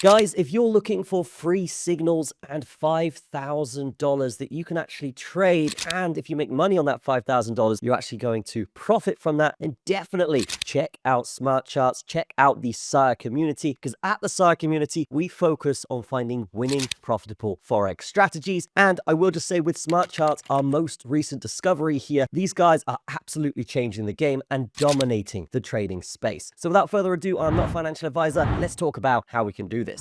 Guys, if you're looking for free signals and $5,000 that you can actually trade, and if you make money on that $5,000, you're actually going to profit from that, then definitely check out SmartCharts, check out the SIRE community, because at the SIRE community, we focus on finding winning, profitable Forex strategies. And I will just say with SmartCharts, our most recent discovery here, these guys are absolutely changing the game and dominating the trading space. So without further ado, I'm not a financial advisor. Let's talk about how we can do this.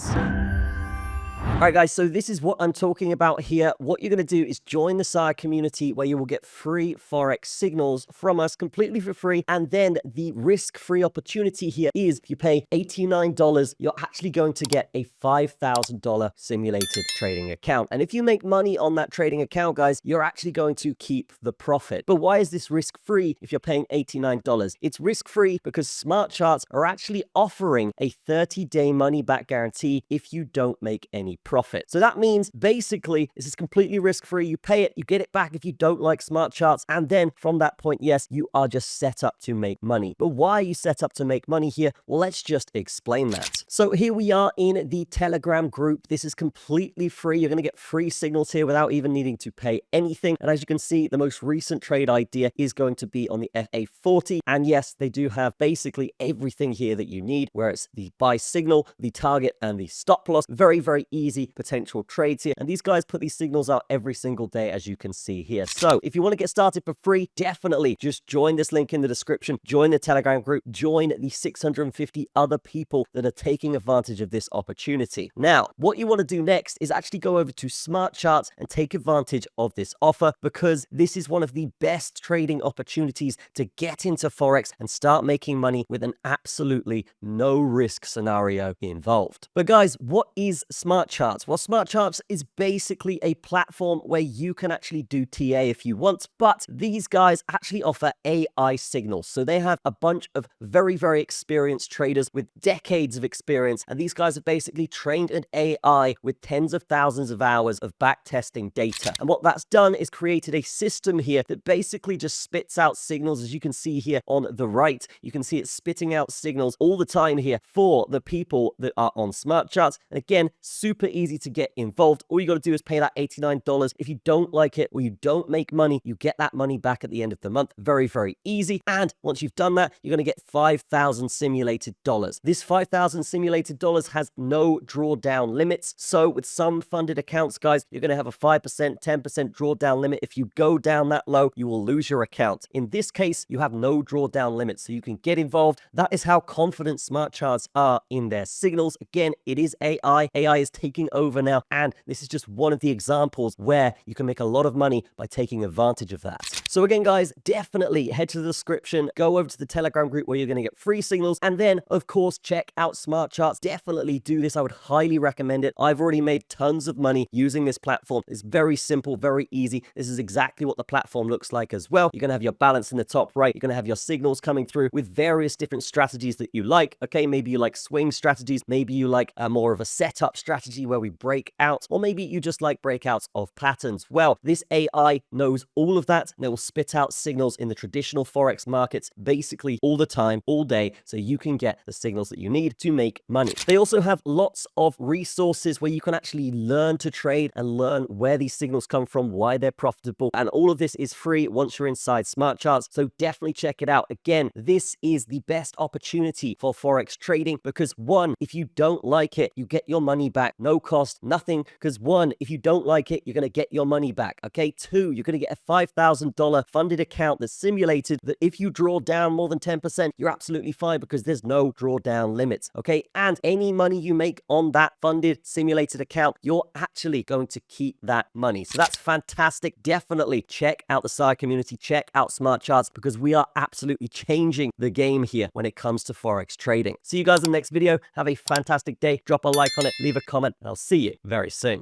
All right, guys, so this is what I'm talking about here. What you're going to do is join the SIRE community where you will get free Forex signals from us completely for free. And then the risk-free opportunity here is if you pay $89, you're actually going to get a $5,000 simulated trading account. And if you make money on that trading account, guys, you're actually going to keep the profit. But why is this risk-free if you're paying $89? It's risk-free because SmartCharts are actually offering a 30-day money-back guarantee if you don't make any profit. So that means basically this is completely risk-free. You pay it, you get it back if you don't like SmartCharts, and then from that point, yes, you are just set up to make money. But why are you set up to make money here? Well, let's just explain that. So here we are in the Telegram group. This is completely free. You're going to get free signals here without even needing to pay anything. And as you can see, the most recent trade idea is going to be on the FA40. And yes, they do have basically everything here that you need, where it's the buy signal, the target, and the stop loss. Very, very easy potential trades here. And these guys put these signals out every single day, as you can see here. So if you want to get started for free, definitely just join this link in the description, join the Telegram group, join the 650 other people that are taking advantage of this opportunity. Now, what you want to do next is actually go over to SmartCharts and take advantage of this offer, because this is one of the best trading opportunities to get into Forex and start making money with an absolutely no risk scenario involved. But guys, what is SmartCharts? Well, SmartCharts is basically a platform where you can actually do TA if you want, but these guys actually offer AI signals. So they have a bunch of very, very experienced traders with decades of experience, and these guys have basically trained an AI with tens of thousands of hours of back testing data. And what that's done is created a system here that basically just spits out signals. As you can see here on the right, you can see it spitting out signals all the time here for the people that are on SmartCharts. And again, super easy to get involved. All you got to do is pay that $89. If you don't like it or you don't make money, you get that money back at the end of the month. Very, very easy. And once you've done that, you're going to get 5,000 simulated dollars. This 5,000 simulated dollars has no drawdown limits. So with some funded accounts, guys, you're going to have a 5%, 10% drawdown limit. If you go down that low, you will lose your account. In this case, you have no drawdown limits, so you can get involved. That is how confident SmartCharts are in their signals. Again, it is AI. AI is taking over now, and this is just one of the examples where you can make a lot of money by taking advantage of that. So again, guys, definitely head to the description, go over to the Telegram group where you're going to get free signals, and then of course check out SmartCharts. Definitely do this. I would highly recommend it. I've already made tons of money using this platform. It's very simple, very easy. This is exactly what the platform looks like as well. You're going to have your balance in the top right. You're going to have your signals coming through with various different strategies that you like. Okay, maybe you like swing strategies, maybe you like more of a setup strategy where we break out, or maybe you just like breakouts of patterns. Well, this AI knows all of that, and it will spit out signals in the traditional Forex markets basically all the time, all day, so you can get the signals that you need to make money. They also have lots of resources where you can actually learn to trade and learn where these signals come from, why they're profitable, and all of this is free once you're inside SmartCharts, so definitely check it out. Again, this is the best opportunity for Forex trading because one, if you don't like it, you get your money back, no cost, nothing, because one, if you don't like it, you're going to get your money back. Okay, two, you're going to get a $5,000 funded account that's simulated that if you draw down more than 10%, you're absolutely fine because there's no drawdown limits. Okay, and any money you make on that funded simulated account, you're actually going to keep that money. So that's fantastic. Definitely check out the SIRE community, check out SmartCharts, because we are absolutely changing the game here when it comes to Forex trading. See you guys in the next video. Have a fantastic day. Drop a like on it, leave a comment, and I'll see you very soon.